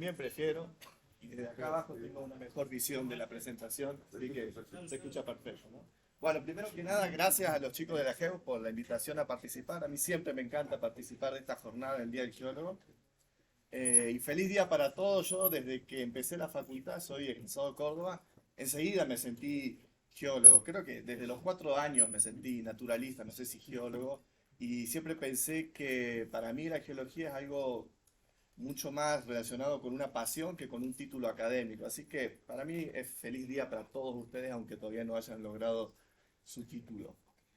Bien, prefiero. Y desde acá abajo tengo una mejor visión de la presentación, así que se escucha perfecto, ¿no? Bueno, primero que nada, gracias a los chicos de la GEO por la invitación a participar. A mí siempre me encanta participar de esta jornada del Día del Geólogo. Y feliz día para todos. Yo desde que empecé la facultad, soy egresado de Córdoba, enseguida me sentí geólogo. Creo que desde los 4 años me sentí naturalista, no sé si geólogo. Y siempre pensé que para mí la geología es algo mucho más relacionado con una pasión que con un título académico. Así que para mí es feliz día para todos ustedes, aunque todavía no hayan logrado su título.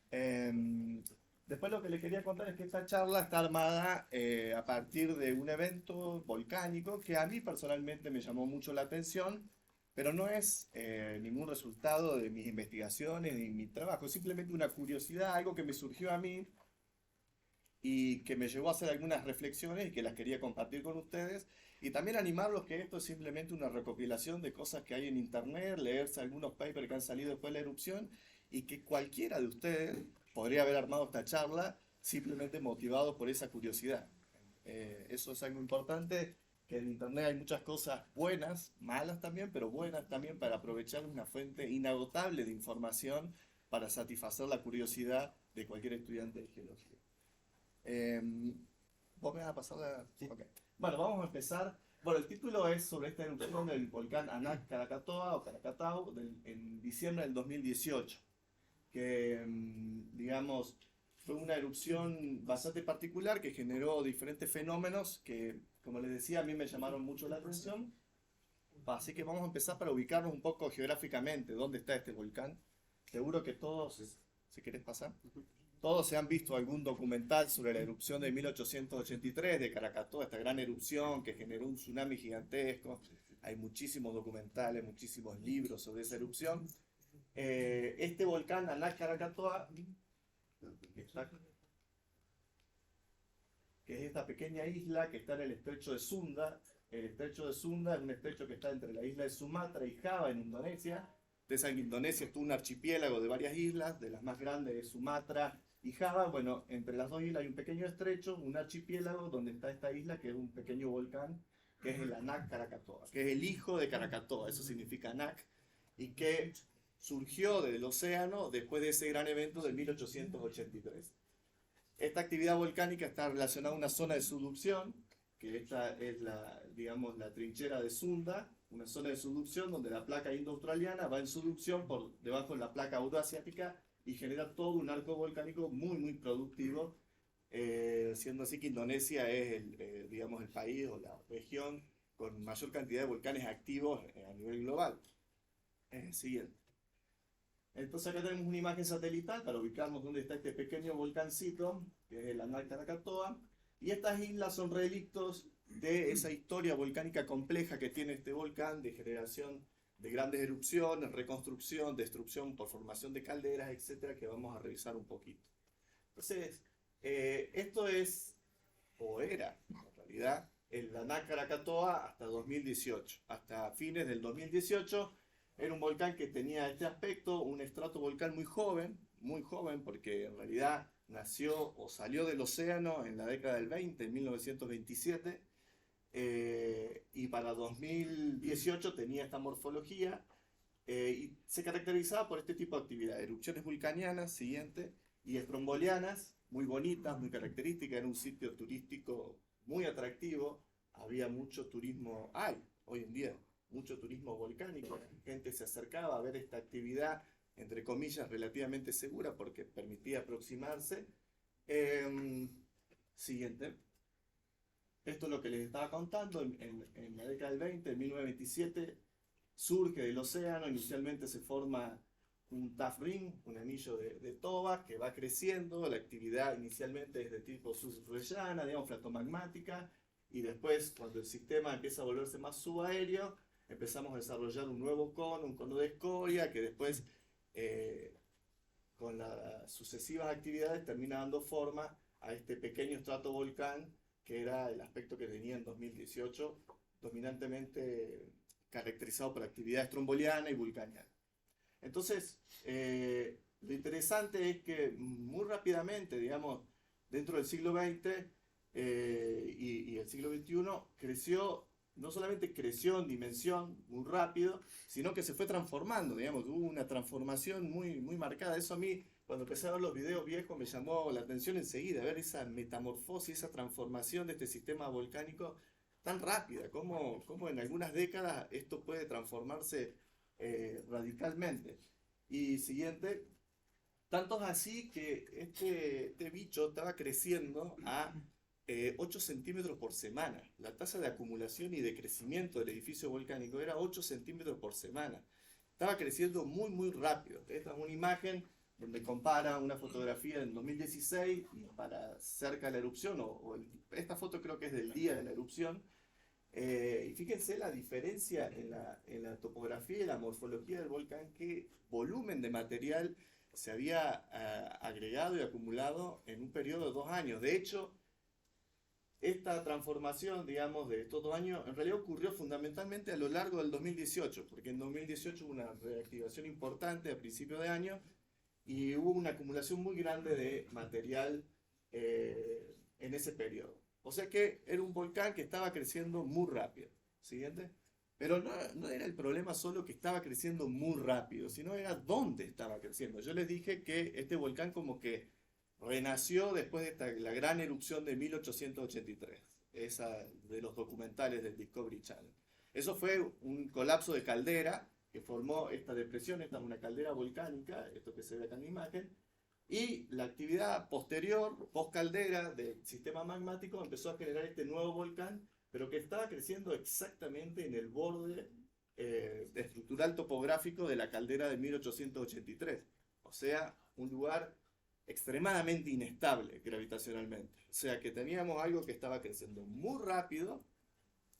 Después lo que les quería contar es que esta charla está armada a partir de un evento volcánico que a mí personalmente me llamó mucho la atención, pero no es ningún resultado de mis investigaciones ni mi trabajo, simplemente una curiosidad, algo que me surgió a mí y que me llevó a hacer algunas reflexiones y que las quería compartir con ustedes. Y también animarlos que esto es simplemente una recopilación de cosas que hay en internet, leerse algunos papers que han salido después de la erupción y que cualquiera de ustedes podría haber armado esta charla simplemente motivado por esa curiosidad. Eso es algo importante, que en internet hay muchas cosas buenas, malas también, pero buenas también para aprovechar una fuente inagotable de información para satisfacer la curiosidad de cualquier estudiante de geología. Eh, ¿Vos me vas a pasar la...? Sí. Ok. Bueno, vamos a empezar. Bueno, el título es sobre esta erupción del volcán Anak Krakatoa o Krakatau en diciembre del 2018, que, digamos, fue una erupción bastante particular que generó diferentes fenómenos que, como les decía, a mí me llamaron mucho la atención. Así que vamos a empezar para ubicarnos un poco geográficamente. ¿Dónde está este volcán? Seguro que todos, si querés pasar. Todos se han visto algún documental sobre la erupción de 1883 de Krakatoa, esta gran erupción que generó un tsunami gigantesco. Hay muchísimos documentales, muchísimos libros sobre esa erupción. Este volcán, Anak Krakatoa, que es esta pequeña isla que está en el estrecho de Sunda. El estrecho de Sunda es un estrecho que está entre la isla de Sumatra y Java en Indonesia. Ustedes saben que Indonesia es un archipiélago de varias islas, de las más grandes de Sumatra y Java. Bueno, entre las dos islas hay un pequeño estrecho, un archipiélago donde está esta isla que es un pequeño volcán, que es el Anak Krakatoa, que es el hijo de Krakatoa, eso significa Anak, y que surgió del océano después de ese gran evento de 1883. Esta actividad volcánica está relacionada a una zona de subducción, que esta es digamos, la trinchera de Sunda, una zona de subducción donde la placa indo-australiana va en subducción por debajo de la placa euroasiática y genera todo un arco volcánico muy, muy productivo, siendo así que Indonesia es digamos, el país o la región con mayor cantidad de volcanes activos a nivel global. Siguiente. Entonces acá tenemos una imagen satelital para ubicarnos dónde está este pequeño volcancito, que es el Anak Krakatoa, y estas islas son relictos de esa historia volcánica compleja que tiene este volcán, de generación de grandes erupciones, reconstrucción, destrucción por formación de calderas, etcétera, que vamos a revisar un poquito. Entonces, esto es, o era, en realidad, el Anak Krakatoa hasta 2018. Hasta fines del 2018 era un volcán que tenía este aspecto, un estratovolcán muy joven, porque en realidad nació o salió del océano en la década del 20, en 1927, y para 2018 tenía esta morfología, y se caracterizaba por este tipo de actividad, erupciones vulcanianas, siguiente, y estrombolianas, muy bonitas, muy características, era un sitio turístico muy atractivo, había mucho turismo, hay hoy en día mucho turismo volcánico, la gente se acercaba a ver esta actividad, entre comillas, relativamente segura porque permitía aproximarse. Siguiente. Esto es lo que les estaba contando, en la década del 20, en 1927, surge del océano, inicialmente se forma un tuff ring, un anillo de toba que va creciendo, la actividad inicialmente es de tipo subsahariana, digamos, flatomagmática, y después cuando el sistema empieza a volverse más subaéreo, empezamos a desarrollar un nuevo cono, un cono de escoria, que después con las sucesivas actividades termina dando forma a este pequeño estratovolcán que era el aspecto que tenía en 2018, dominantemente caracterizado por actividad estromboliana y vulcaniana. Entonces, lo interesante es que muy rápidamente, digamos, dentro del siglo XX y el siglo XXI, creció no solamente creció en dimensión muy rápido, sino que se fue transformando, digamos, hubo una transformación muy, muy marcada. Eso a mí, cuando empecé a ver los videos viejos, me llamó la atención enseguida, ver esa metamorfosis, esa transformación de este sistema volcánico tan rápida, cómo en algunas décadas esto puede transformarse radicalmente. Y siguiente, tanto es así que este bicho estaba creciendo a 8 centímetros por semana. La tasa de acumulación y de crecimiento del edificio volcánico era 8 centímetros por semana. Estaba creciendo muy, muy rápido. Esta es una imagen donde compara una fotografía del 2016 y para cerca de la erupción, esta foto creo que es del día de la erupción. Y fíjense la diferencia en la topografía y la morfología del volcán, qué volumen de material se había agregado y acumulado en un periodo de 2 años. De hecho, esta transformación, digamos, de estos 2 años, en realidad ocurrió fundamentalmente a lo largo del 2018, porque en 2018 hubo una reactivación importante a principios de año y hubo una acumulación muy grande de material en ese periodo. O sea que era un volcán que estaba creciendo muy rápido. ¿Siguiente? Pero no era el problema solo que estaba creciendo muy rápido, sino era dónde estaba creciendo. Yo les dije que este volcán como que renació después de la gran erupción de 1883, esa de los documentales del Discovery Channel. Eso fue un colapso de caldera que formó esta depresión, esta es una caldera volcánica, esto que se ve acá en la imagen, y la actividad posterior, post-caldera del sistema magmático, empezó a generar este nuevo volcán, pero que estaba creciendo exactamente en el borde estructural topográfico de la caldera de 1883. O sea, un lugar extremadamente inestable gravitacionalmente. O sea, que teníamos algo que estaba creciendo muy rápido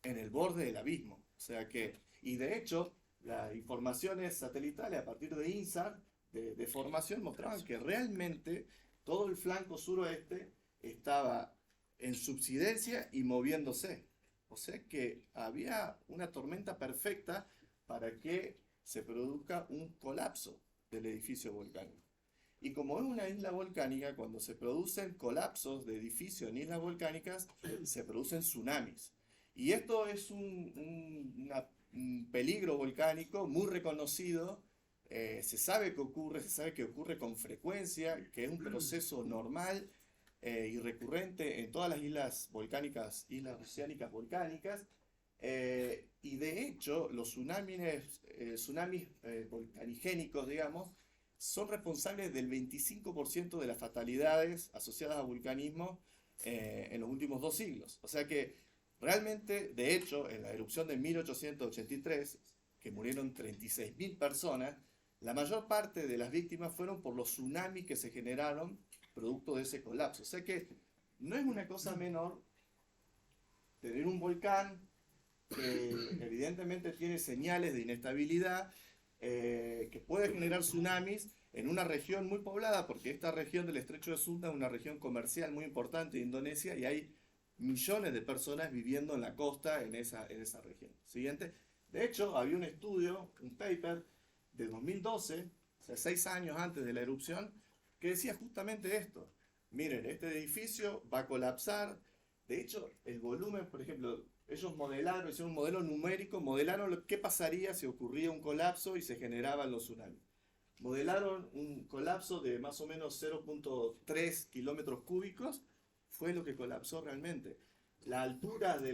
en el borde del abismo. O sea que, y de hecho, las informaciones satelitales a partir de INSAR de formación mostraban que realmente todo el flanco suroeste estaba en subsidencia y moviéndose. O sea que había una tormenta perfecta para que se produzca un colapso del edificio volcánico. Y como es una isla volcánica, cuando se producen colapsos de edificios en islas volcánicas, se producen tsunamis. Y esto es un peligro volcánico muy reconocido. Se sabe que ocurre con frecuencia, que es un proceso normal y recurrente en todas las islas volcánicas, islas oceánicas volcánicas. Y de hecho, los tsunamis volcanigénicos, digamos, son responsables del 25% de las fatalidades asociadas al vulcanismo en los últimos 2 siglos. O sea que realmente, de hecho, en la erupción de 1883, que murieron 36.000 personas, la mayor parte de las víctimas fueron por los tsunamis que se generaron producto de ese colapso. O sea que no es una cosa menor tener un volcán que evidentemente tiene señales de inestabilidad, que puede generar tsunamis en una región muy poblada, porque esta región del estrecho de Sunda es una región comercial muy importante de Indonesia y hay millones de personas viviendo en la costa en esa región. Siguiente. De hecho, había un estudio, un paper de 2012, o sea, 6 años antes de la erupción, que decía justamente esto. Miren, este edificio va a colapsar. De hecho, el volumen, por ejemplo, ellos modelaron, hicieron un modelo numérico, modelaron qué pasaría si ocurría un colapso y se generaban los tsunamis. Modelaron un colapso de más o menos 0.3 kilómetros cúbicos, fue lo que colapsó realmente. La altura de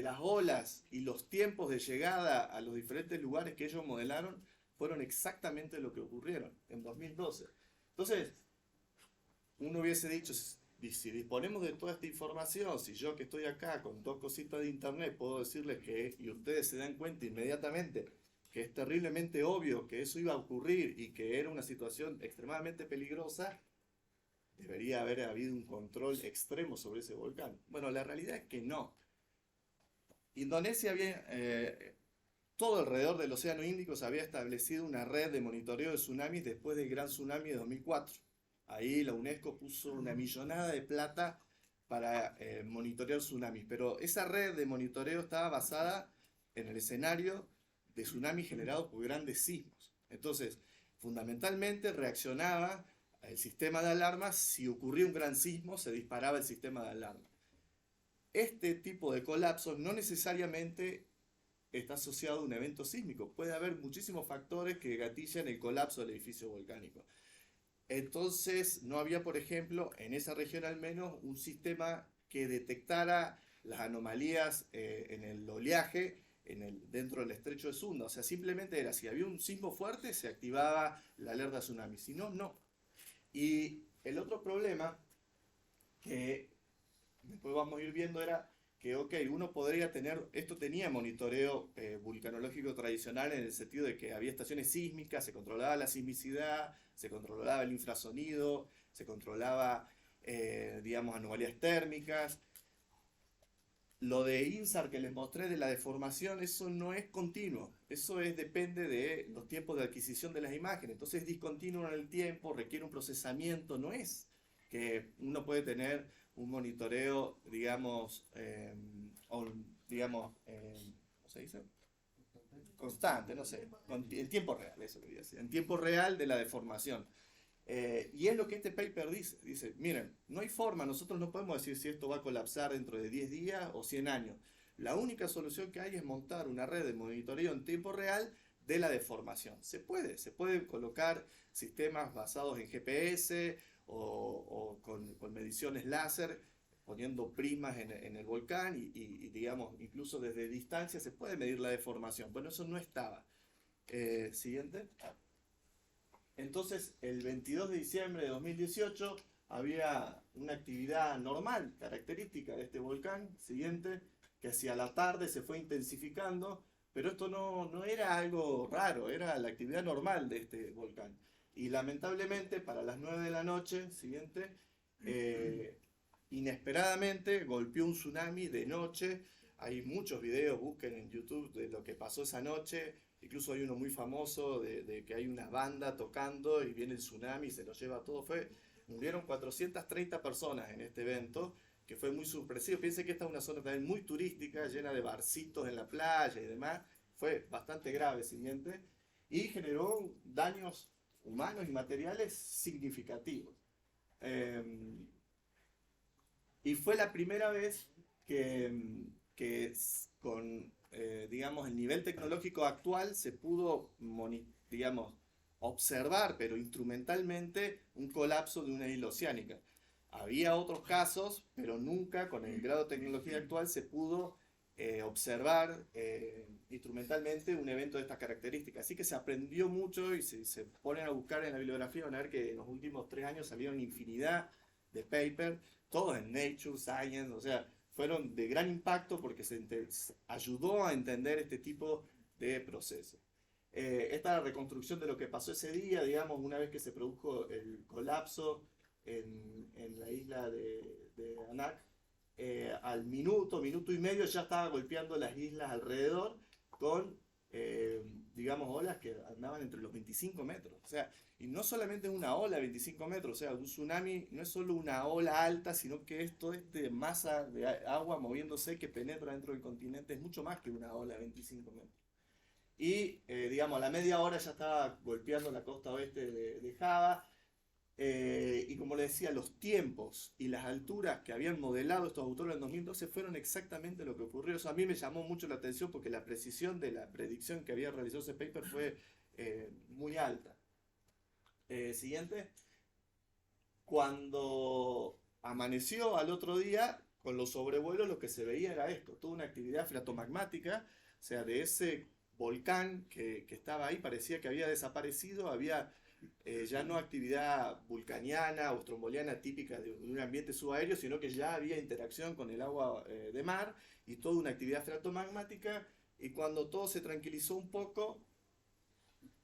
las olas y los tiempos de llegada a los diferentes lugares que ellos modelaron fueron exactamente lo que ocurrieron en 2012. Entonces, uno hubiese dicho, si disponemos de toda esta información, si yo que estoy acá con 2 cositas de internet puedo decirles que, y ustedes se dan cuenta inmediatamente, que es terriblemente obvio que eso iba a ocurrir y que era una situación extremadamente peligrosa, debería haber habido un control extremo sobre ese volcán. Bueno, la realidad es que no. Indonesia había, todo alrededor del Océano Índico se había establecido una red de monitoreo de tsunamis después del gran tsunami de 2004. Ahí la UNESCO puso una millonada de plata para monitorear tsunamis, pero esa red de monitoreo estaba basada en el escenario de tsunamis generados por grandes sismos. Entonces, fundamentalmente reaccionaba el sistema de alarma, si ocurría un gran sismo, se disparaba el sistema de alarma. este tipo de colapso no necesariamente está asociado a un evento sísmico. Puede haber muchísimos factores que gatillan el colapso del edificio volcánico. Entonces, no había, por ejemplo, en esa región al menos, un sistema que detectara las anomalías en el oleaje dentro del estrecho de Sunda. O sea, simplemente era, si había un sismo fuerte, se activaba la alerta tsunami. Si no, no. Y el otro problema que después vamos a ir viendo era que, ok, uno podría tener, esto tenía monitoreo vulcanológico tradicional en el sentido de que había estaciones sísmicas, se controlaba la sismicidad, se controlaba el infrasonido, se controlaba, digamos, anomalías térmicas. Lo de INSAR que les mostré de la deformación, eso no es continuo, eso depende de los tiempos de adquisición de las imágenes, entonces es discontinuo en el tiempo, requiere un procesamiento, no es que uno puede tener un monitoreo, digamos, ¿cómo se dice? Constante, no sé, en tiempo real, eso quería decir, en tiempo real de la deformación. Y es lo que este paper dice, miren, no hay forma, nosotros no podemos decir si esto va a colapsar dentro de 10 días o 100 años. La única solución que hay es montar una red de monitoreo en tiempo real de la deformación. Se puede colocar sistemas basados en GPS o con mediciones láser, poniendo prismas en el volcán y, digamos, incluso desde distancia se puede medir la deformación. Bueno, eso no estaba. Siguiente. Entonces, el 22 de diciembre de 2018 había una actividad normal, característica de este volcán, siguiente, que hacia la tarde se fue intensificando, pero esto no era algo raro, era la actividad normal de este volcán. Y lamentablemente, para las 9 de la noche, siguiente, inesperadamente golpeó un tsunami de noche. Hay muchos videos, busquen en YouTube de lo que pasó esa noche. Incluso hay uno muy famoso de que hay una banda tocando y viene el tsunami y se lo lleva todo. Murieron 430 personas en este evento, que fue muy sorpresivo. Piensen que esta es una zona también muy turística, llena de barcitos en la playa y demás. Fue bastante grave, siguiente, y generó daños humanos y materiales significativos. Y fue la primera vez que con digamos, el nivel tecnológico actual se pudo, digamos, observar, pero instrumentalmente, un colapso de una isla oceánica. Había otros casos, pero nunca con el grado de tecnología actual se pudo observar instrumentalmente un evento de estas características. Así que se aprendió mucho y se ponen a buscar en la bibliografía, van a ver que en los últimos 3 años salieron infinidad de papers, todos en Nature, Science, o sea, fueron de gran impacto porque se ayudó a entender este tipo de procesos. Esta reconstrucción de lo que pasó ese día, digamos, una vez que se produjo el colapso en la isla de Anak, al minuto y medio ya estaba golpeando las islas alrededor con, digamos, olas que andaban entre los 25 metros. O sea, y no solamente una ola de 25 metros, o sea, un tsunami no es solo una ola alta, sino que es toda esta masa de agua moviéndose que penetra dentro del continente, es mucho más que una ola de 25 metros. Y, digamos, a la media hora ya estaba golpeando la costa oeste de Java, y como les decía, los tiempos y las alturas que habían modelado estos autores en 2012 fueron exactamente lo que ocurrió. Eso a mí me llamó mucho la atención porque la precisión de la predicción que había realizado ese paper fue muy alta. Siguiente. Cuando amaneció al otro día, con los sobrevuelos lo que se veía era esto, toda una actividad freatomagmática, o sea, de ese volcán que estaba ahí, parecía que había desaparecido, había ya no actividad vulcaniana o stromboliana típica de un ambiente subaéreo, sino que ya había interacción con el agua de mar y toda una actividad freatomagmática, y cuando todo se tranquilizó un poco,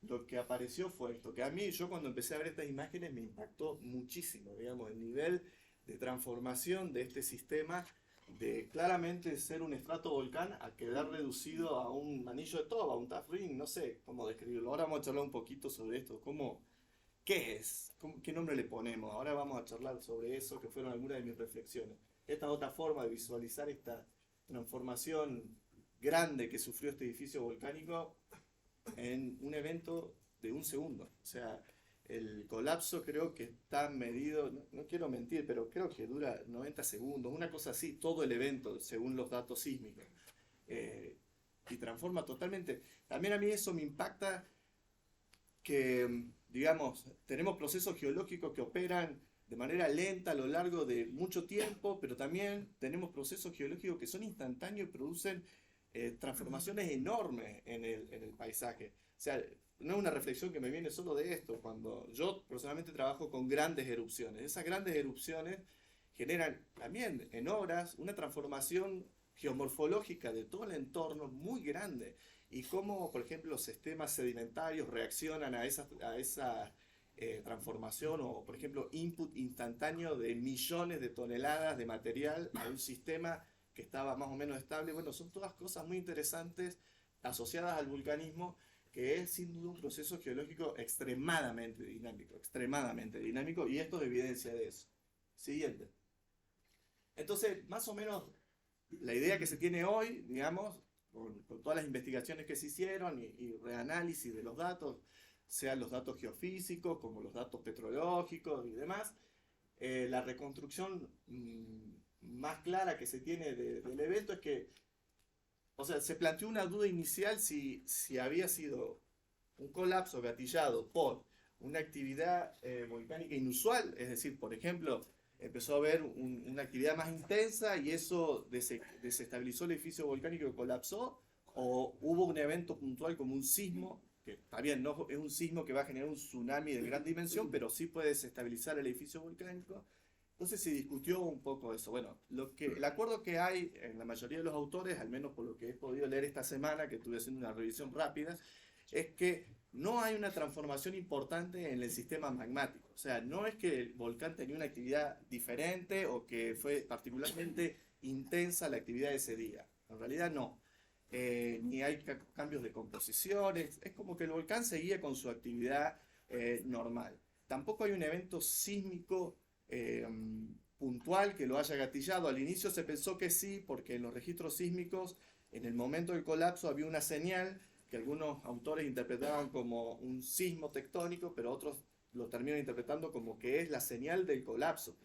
lo que apareció fue esto, que a mí, yo cuando empecé a ver estas imágenes me impactó muchísimo, digamos, el nivel de transformación de este sistema, de claramente ser un estratovolcán a quedar reducido a un anillo de toba, a un tuff ring, no sé cómo describirlo. Ahora vamos a charlar un poquito sobre esto, ¿qué es? ¿Qué nombre le ponemos? Ahora vamos a charlar sobre eso, que fueron algunas de mis reflexiones. Esta es otra forma de visualizar esta transformación grande que sufrió este edificio volcánico en un evento de un segundo. O sea, El colapso creo que está medido, no quiero mentir, pero creo que dura 90 segundos, una cosa así, todo el evento, según los datos sísmicos. Eh, y transforma totalmente. También a mí eso me impacta que, digamos, tenemos procesos geológicos que operan de manera lenta a lo largo de mucho tiempo, pero también tenemos procesos geológicos que son instantáneos y producen transformaciones enormes en el paisaje. O sea, no es una reflexión que me viene solo de esto, cuando yo personalmente trabajo con grandes erupciones. Esas grandes erupciones generan también en horas una transformación geomorfológica de todo el entorno muy grande y cómo, por ejemplo, los sistemas sedimentarios reaccionan a esa transformación o, por ejemplo, input instantáneo de millones de toneladas de material a un sistema que estaba más o menos estable. Bueno, son todas cosas muy interesantes asociadas al vulcanismo, que es sin duda un proceso geológico extremadamente dinámico, y esto es evidencia de eso. Siguiente. Entonces, más o menos, la idea que se tiene hoy, digamos, con todas las investigaciones que se hicieron y reanálisis de los datos, sean los datos geofísicos como los datos petrológicos y demás, la reconstrucción más clara que se tiene del evento es que, o sea, se planteó una duda inicial si había sido un colapso gatillado por una actividad volcánica inusual, es decir, por ejemplo, empezó a haber una actividad más intensa y eso desestabilizó el edificio volcánico que colapsó, o hubo un evento puntual como un sismo, que está bien, no es un sismo que va a generar un tsunami de gran dimensión, pero sí puede desestabilizar el edificio volcánico. Entonces se discutió un poco eso. Bueno, el acuerdo que hay en la mayoría de los autores, al menos por lo que he podido leer esta semana, que estuve haciendo una revisión rápida, es que no hay una transformación importante en el sistema magmático. O sea, no es que el volcán tenía una actividad diferente o que fue particularmente intensa la actividad de ese día. En realidad no. Ni hay cambios de composición. Es como que el volcán seguía con su actividad normal. Tampoco hay un evento sísmico puntual que lo haya gatillado. Al inicio se pensó que sí, porque en los registros sísmicos, en el momento del colapso, había una señal que algunos autores interpretaban como un sismo tectónico, pero otros lo terminan interpretando como que es la señal del colapso.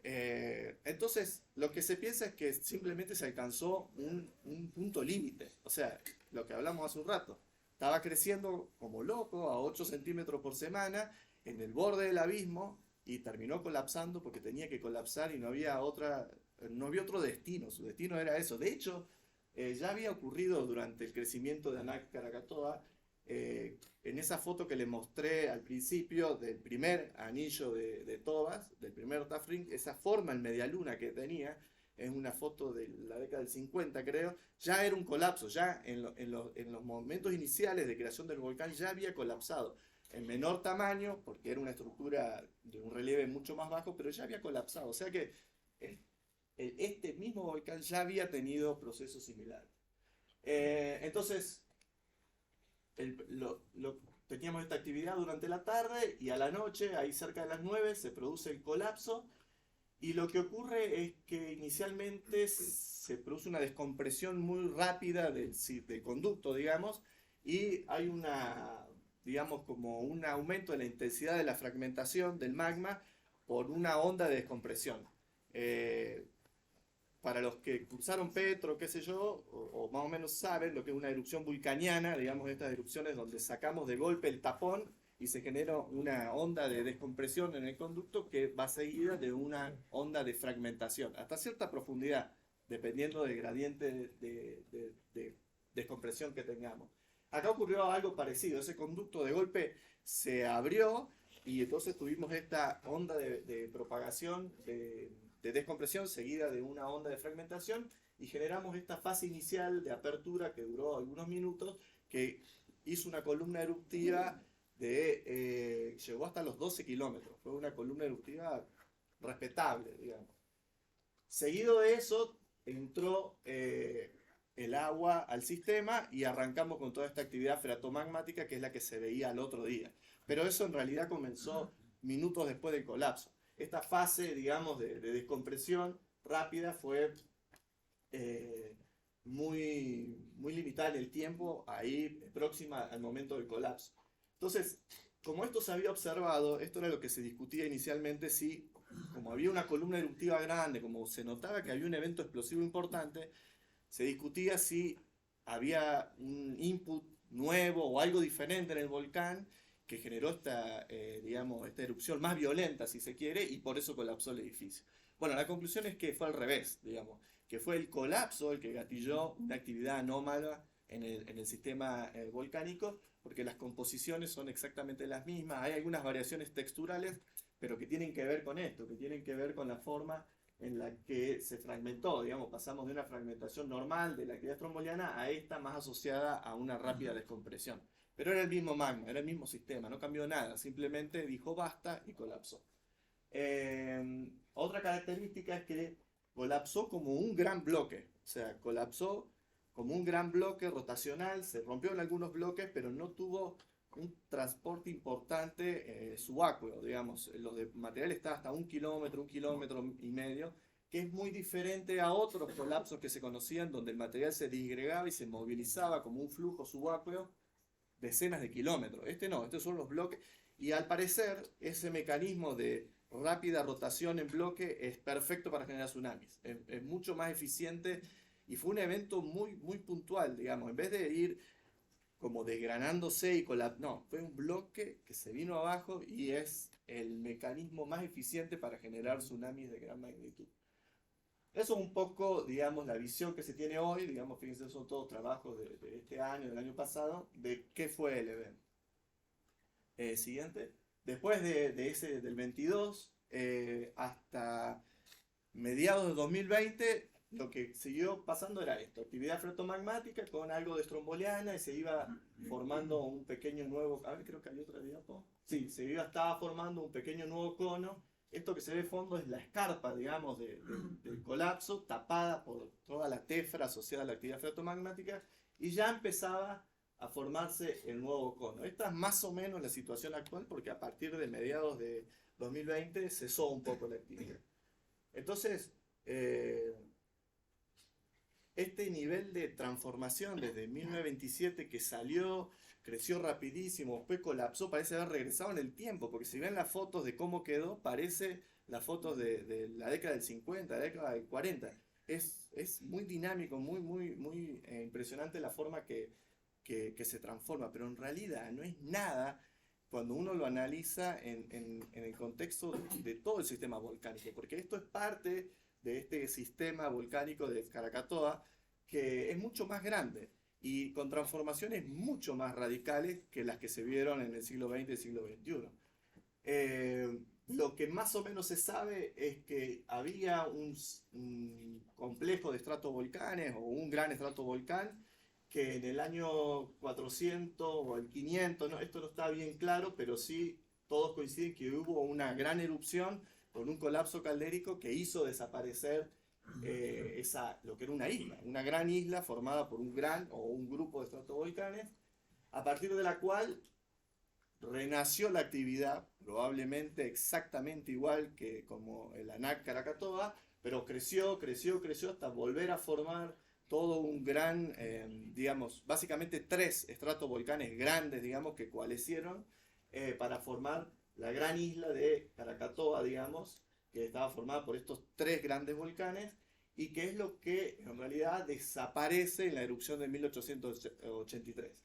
Entonces, lo que se piensa es que simplemente se alcanzó un punto límite. O sea, lo que hablamos hace un rato. Estaba creciendo como loco a 8 centímetros por semana en el borde del abismo y terminó colapsando porque tenía que colapsar y no había otro destino. Su destino era eso. De hecho, ya había ocurrido durante el crecimiento de Anak Krakatoa, en esa foto que les mostré al principio del primer anillo de Tobas, del primer Tafring, esa forma en media luna que tenía, es una foto de la década del 50 creo, ya era un colapso, ya en los momentos iniciales de creación del volcán ya había colapsado, en menor tamaño, porque era una estructura de un relieve mucho más bajo, pero ya había colapsado, o sea que este mismo volcán ya había tenido procesos similares. Entonces, teníamos esta actividad durante la tarde y a la noche, ahí cerca de las 9, se produce el colapso y lo que ocurre es que inicialmente se produce una descompresión muy rápida del conducto, digamos, y hay digamos, como un aumento de la intensidad de la fragmentación del magma por una onda de descompresión. Para los que cursaron Petro, qué sé yo, o más o menos saben lo que es una erupción vulcaniana, digamos, estas erupciones donde sacamos de golpe el tapón y se genera una onda de descompresión en el conducto que va seguida de una onda de fragmentación, hasta cierta profundidad, dependiendo del gradiente de descompresión que tengamos. Acá ocurrió algo parecido, ese conducto de golpe se abrió y entonces tuvimos esta onda de propagación de descompresión seguida de una onda de fragmentación y generamos esta fase inicial de apertura que duró algunos minutos, que hizo una columna eruptiva llegó hasta los 12 kilómetros, fue una columna eruptiva respetable, digamos. Seguido de eso entró el agua al sistema y arrancamos con toda esta actividad freatomagmática que es la que se veía al otro día, pero eso en realidad comenzó minutos después del colapso. Esta fase, digamos, de descompresión rápida fue muy limitada en el tiempo, ahí próxima al momento del colapso. Entonces, como esto se había observado, esto era lo que se discutía inicialmente, si, como había una columna eruptiva grande, como se notaba que había un evento explosivo importante, se discutía si había un input nuevo o algo diferente en el volcán que generó digamos, esta erupción más violenta, si se quiere, y por eso colapsó el edificio. Bueno, la conclusión es que fue al revés, digamos, que fue el colapso el que gatilló una actividad anómala en el sistema volcánico, porque las composiciones son exactamente las mismas, hay algunas variaciones texturales, pero que tienen que ver con esto, que tienen que ver con la forma en la que se fragmentó, digamos, pasamos de una fragmentación normal de la actividad stromboliana a esta más asociada a una rápida descompresión. Pero era el mismo magma, era el mismo sistema, no cambió nada, simplemente dijo basta y colapsó. Otra característica es que colapsó como un gran bloque, o sea, colapsó como un gran bloque rotacional, se rompió en algunos bloques, pero no tuvo un transporte importante subacueo, digamos, los de material está hasta 1 kilómetro y medio, que es muy diferente a otros colapsos que se conocían, donde el material se disgregaba y se movilizaba como un flujo subacueo decenas de kilómetros. Este no, estos son los bloques, y al parecer ese mecanismo de rápida rotación en bloque es perfecto para generar tsunamis, es mucho más eficiente, y fue un evento muy, muy puntual, digamos, en vez de ir como desgranándose y no, fue un bloque que se vino abajo y es el mecanismo más eficiente para generar tsunamis de gran magnitud. Eso es un poco, digamos, la visión que se tiene hoy, digamos, fíjense, son todos trabajos de este año, del año pasado, de qué fue el evento. Siguiente. Después del 22 hasta mediados de 2020, lo que siguió pasando era esto, actividad freatomagmática con algo de stromboliana, y se iba formando un pequeño nuevo, a ver, creo que hay otra diapo. Sí, estaba formando un pequeño nuevo cono. Esto que se ve de fondo es la escarpa, digamos, del colapso, tapada por toda la tefra asociada a la actividad freatomagmática, y ya empezaba a formarse el nuevo cono. Esta es más o menos la situación actual, porque a partir de mediados de 2020 cesó un poco la actividad. Entonces, este nivel de transformación desde 1927 que salió, creció rapidísimo, después colapsó, parece haber regresado en el tiempo, porque si ven las fotos de cómo quedó, parece las fotos de la década del 50, la década del 40. Es muy dinámico, muy, muy, muy impresionante la forma que se transforma, pero en realidad no es nada cuando uno lo analiza en el contexto de todo el sistema volcánico, porque esto es parte de este sistema volcánico de Krakatoa, que es mucho más grande y con transformaciones mucho más radicales que las que se vieron en el siglo XX y el siglo XXI. Lo que más o menos se sabe es que había un complejo de estratovolcanes o un gran estratovolcán que en el año 400 o el 500, ¿no? Esto no está bien claro, pero sí todos coinciden que hubo una gran erupción con un colapso caldérico que hizo desaparecer lo que era una gran isla formada por un gran o un grupo de estratovolcanes, a partir de la cual renació la actividad, probablemente exactamente igual que como el Anak Krakatoa, pero creció hasta volver a formar todo un gran, digamos, básicamente 3 estratovolcanes grandes, digamos, que coalescieron para formar la gran isla de Krakatoa, digamos, que estaba formada por estos 3 grandes volcanes, y que es lo que en realidad desaparece en la erupción de 1883.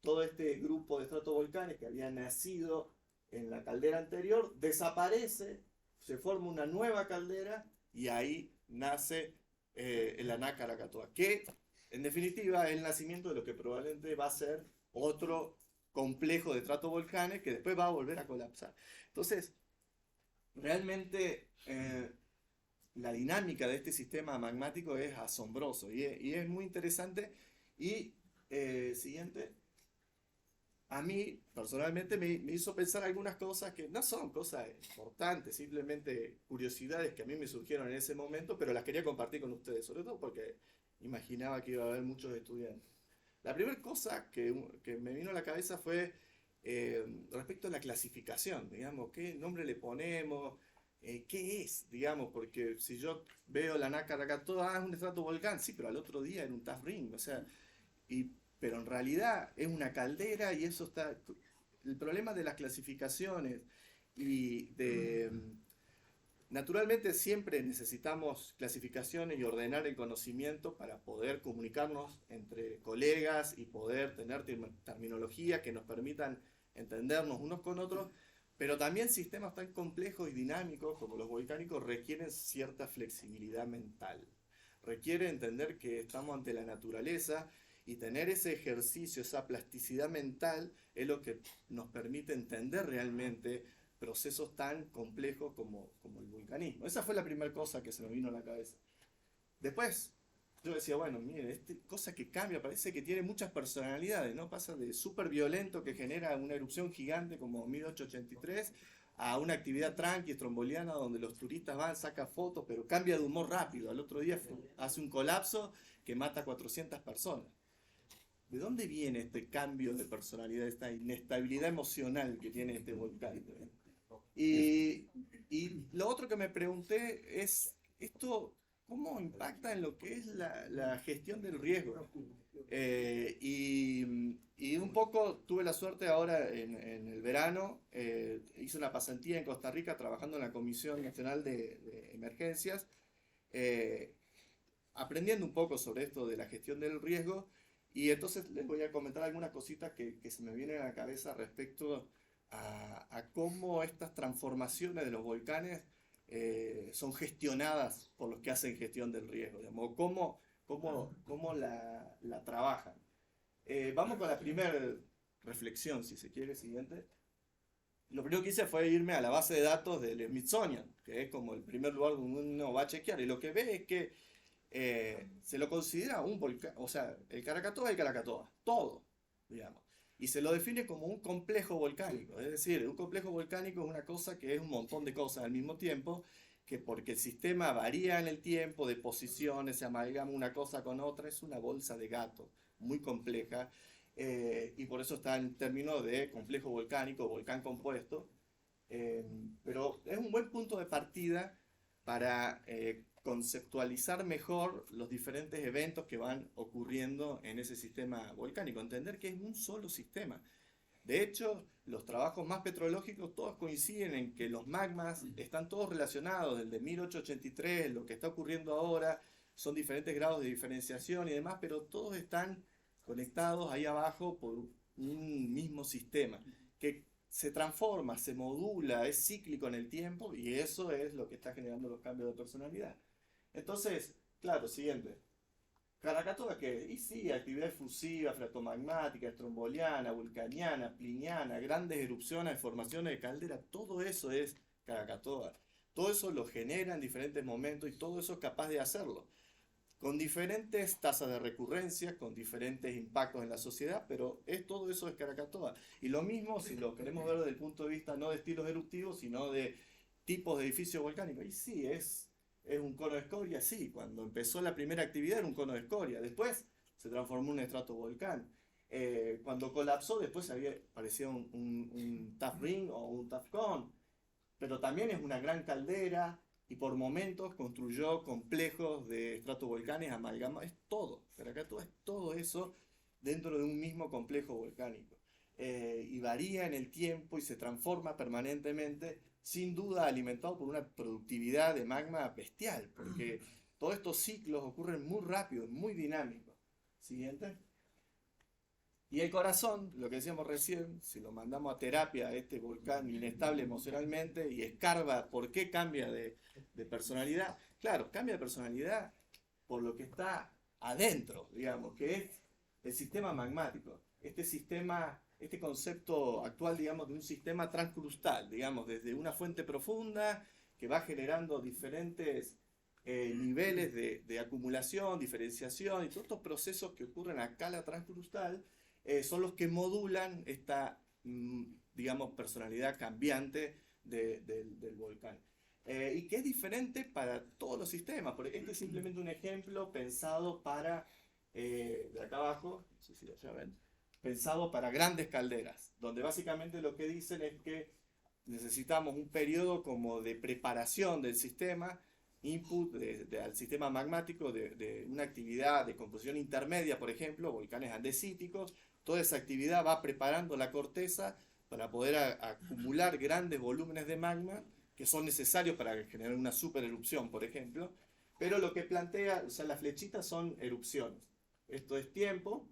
Todo este grupo de estratovolcanes que había nacido en la caldera anterior desaparece, se forma una nueva caldera, y ahí nace el Anak Krakatoa, que en definitiva es el nacimiento de lo que probablemente va a ser otro complejo de estratovolcanes que después va a volver a colapsar. Entonces, realmente la dinámica de este sistema magmático es asombroso y es muy interesante. Y siguiente, a mí personalmente me hizo pensar algunas cosas que no son cosas importantes, simplemente curiosidades que a mí me surgieron en ese momento, pero las quería compartir con ustedes, sobre todo porque imaginaba que iba a haber muchos estudiantes. La primera cosa que me vino a la cabeza fue respecto a la clasificación, digamos, qué nombre le ponemos, qué es, digamos, porque si yo veo la Anak Krakatoa, es un estratovolcán, sí, pero al otro día era un tuff ring, o sea, pero en realidad es una caldera, y eso está... el problema de las clasificaciones y de... Naturalmente siempre necesitamos clasificaciones y ordenar el conocimiento para poder comunicarnos entre colegas y poder tener terminología que nos permitan entendernos unos con otros, pero también sistemas tan complejos y dinámicos como los volcánicos requieren cierta flexibilidad mental. Requiere entender que estamos ante la naturaleza y tener ese ejercicio, esa plasticidad mental es lo que nos permite entender realmente procesos tan complejos como el vulcanismo. Esa fue la primera cosa que se me vino a la cabeza. Después, yo decía, bueno, mire, cosa que cambia, parece que tiene muchas personalidades, ¿no? Pasa de súper violento que genera una erupción gigante como 1883 a una actividad tranqui, estromboliana, donde los turistas van, sacan fotos, pero cambia de humor rápido. Al otro día hace un colapso que mata a 400 personas. ¿De dónde viene este cambio de personalidad, esta inestabilidad emocional que tiene este volcán? Y lo otro que me pregunté es, ¿esto cómo impacta en lo que es la gestión del riesgo? Y un poco tuve la suerte ahora en el verano, hice una pasantía en Costa Rica trabajando en la Comisión Nacional de Emergencias, aprendiendo un poco sobre esto de la gestión del riesgo, y entonces les voy a comentar algunas cositas que se me vienen a la cabeza respecto a cómo estas transformaciones de los volcanes son gestionadas por los que hacen gestión del riesgo, digamos, cómo la trabajan. Vamos con la primera reflexión, si se quiere, siguiente. Lo primero que hice fue irme a la base de datos del Smithsonian, que es como el primer lugar donde uno va a chequear, y lo que ve es que se lo considera un volcán, o sea, el Krakatoa es el Krakatoa, todo, digamos. Y se lo define como un complejo volcánico, es decir, un complejo volcánico es una cosa que es un montón de cosas al mismo tiempo, que porque el sistema varía en el tiempo, de posiciones, se amalgama una cosa con otra, es una bolsa de gato muy compleja, y por eso está en términos de complejo volcánico, volcán compuesto, pero es un buen punto de partida para conceptualizar mejor los diferentes eventos que van ocurriendo en ese sistema volcánico, entender que es un solo sistema. De hecho, los trabajos más petrológicos todos coinciden en que los magmas están todos relacionados, desde 1883, lo que está ocurriendo ahora, son diferentes grados de diferenciación y demás, pero todos están conectados ahí abajo por un mismo sistema, que se transforma, se modula, es cíclico en el tiempo, y eso es lo que está generando los cambios de personalidad. Entonces, claro, siguiente. Krakatoa, ¿qué? Y sí, actividad efusiva, fratromagmática, estromboliana, vulcaniana, pliniana, grandes erupciones, formaciones de caldera, todo eso es Krakatoa. Todo eso lo genera en diferentes momentos y todo eso es capaz de hacerlo. Con diferentes tasas de recurrencia, con diferentes impactos en la sociedad, pero todo eso es Krakatoa. Y lo mismo si lo queremos ver desde el punto de vista no de estilos eruptivos, sino de tipos de edificios volcánicos. Y sí, es un cono de escoria, sí. Cuando empezó la primera actividad era un cono de escoria. Después se transformó en un estratovolcán. Cuando colapsó, después parecía un tuff ring o un tuff cone. Pero también es una gran caldera y por momentos construyó complejos de estratovolcanes amalgamados. Es todo. Krakatoa es todo eso dentro de un mismo complejo volcánico. Y varía en el tiempo y se transforma permanentemente, sin duda alimentado por una productividad de magma bestial, porque todos estos ciclos ocurren muy rápido, muy dinámicos. Siguiente. Y el corazón, lo que decíamos recién, si lo mandamos a terapia a este volcán inestable emocionalmente y escarba por qué cambia de personalidad, claro, cambia de personalidad por lo que está adentro, digamos, que es el sistema magmático. Este concepto actual, digamos, de un sistema transcrustal, digamos, desde una fuente profunda que va generando diferentes niveles de acumulación, diferenciación, y todos estos procesos que ocurren a escala transcrustal son los que modulan esta, digamos, personalidad cambiante del volcán. Y que es diferente para todos los sistemas, porque este es simplemente un ejemplo pensado para, de acá abajo, no sé si lo ven, pensado para grandes calderas, donde básicamente lo que dicen es que necesitamos un periodo como de preparación del sistema, input al sistema magmático de una actividad de composición intermedia, por ejemplo, volcanes andesíticos. Toda esa actividad va preparando la corteza para poder acumular grandes volúmenes de magma que son necesarios para generar una supererupción, por ejemplo. Pero lo que plantea, o sea, las flechitas son erupciones. Esto es tiempo.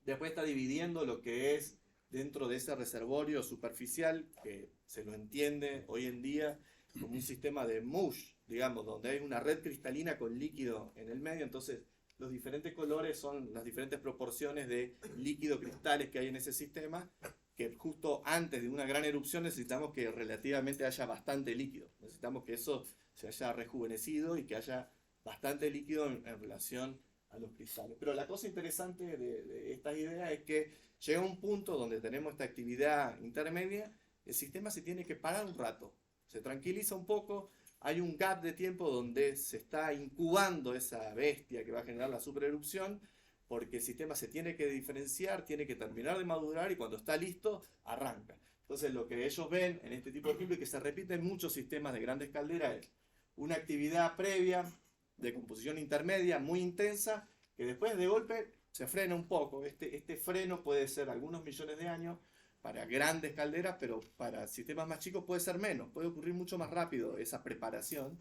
Después está dividiendo lo que es dentro de ese reservorio superficial, que se lo entiende hoy en día como un sistema de mush, digamos, donde hay una red cristalina con líquido en el medio. Entonces, los diferentes colores son las diferentes proporciones de líquido cristales que hay en ese sistema, que justo antes de una gran erupción necesitamos que relativamente haya bastante líquido. Necesitamos que eso se haya rejuvenecido y que haya bastante líquido en relación a los cristales. Pero la cosa interesante de estas ideas es que llega un punto donde tenemos esta actividad intermedia, el sistema se tiene que parar un rato, se tranquiliza un poco, hay un gap de tiempo donde se está incubando esa bestia que va a generar la supererupción, porque el sistema se tiene que diferenciar, tiene que terminar de madurar y cuando está listo, arranca. Entonces lo que ellos ven en este tipo de ejemplos y que se repite en muchos sistemas de grandes calderas es una actividad previa de composición intermedia muy intensa que después de golpe se frena un poco. Este freno puede ser algunos millones de años para grandes calderas, pero para sistemas más chicos puede ser menos, puede ocurrir mucho más rápido esa preparación.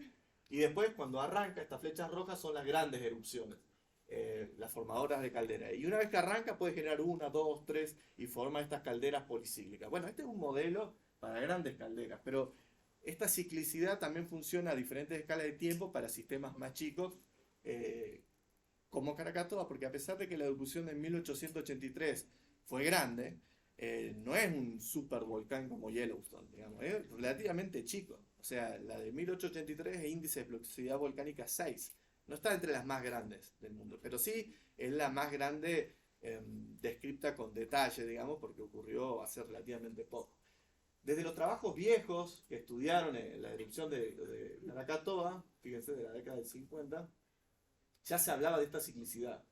Y después cuando arranca, estas flechas rojas son las grandes erupciones, las formadoras de caldera. Y una vez que arranca puede generar una, dos, tres y forma estas calderas policíclicas. Bueno, este es un modelo para grandes calderas, pero esta ciclicidad también funciona a diferentes escalas de tiempo para sistemas más chicos, como Krakatoa, porque a pesar de que la erupción de 1883 fue grande, no es un supervolcán como Yellowstone, digamos, es relativamente chico. O sea, la de 1883 es índice de explosividad volcánica 6. No está entre las más grandes del mundo, pero sí es la más grande descripta con detalle, digamos, porque ocurrió hace relativamente poco. Desde los trabajos viejos que estudiaron la erupción de Krakatoa, fíjense, de la década del 50, ya se hablaba de esta ciclicidad,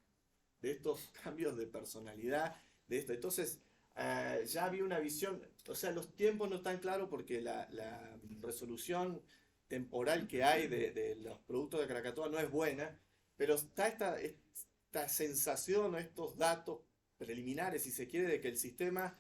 de estos cambios de personalidad, de esto. Entonces, ya había una visión, o sea, los tiempos no están claros porque la resolución temporal que hay de los productos de Krakatoa no es buena, pero está esta sensación o estos datos preliminares, si se quiere, de que el sistema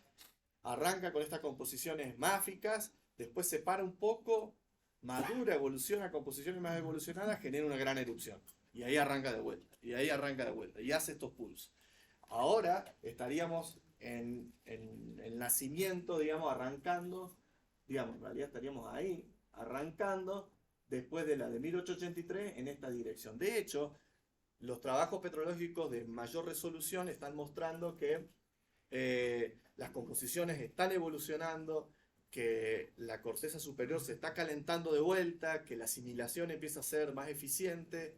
arranca con estas composiciones máficas, después se para un poco, madura, evoluciona a composiciones más evolucionadas, genera una gran erupción. Y ahí arranca de vuelta, y ahí arranca de vuelta, y hace estos pulsos. Ahora estaríamos en el nacimiento, digamos, arrancando, digamos, en realidad estaríamos ahí, arrancando, después de la de 1883, en esta dirección. De hecho, los trabajos petrológicos de mayor resolución están mostrando que las composiciones están evolucionando, que la corteza superior se está calentando de vuelta, que la asimilación empieza a ser más eficiente,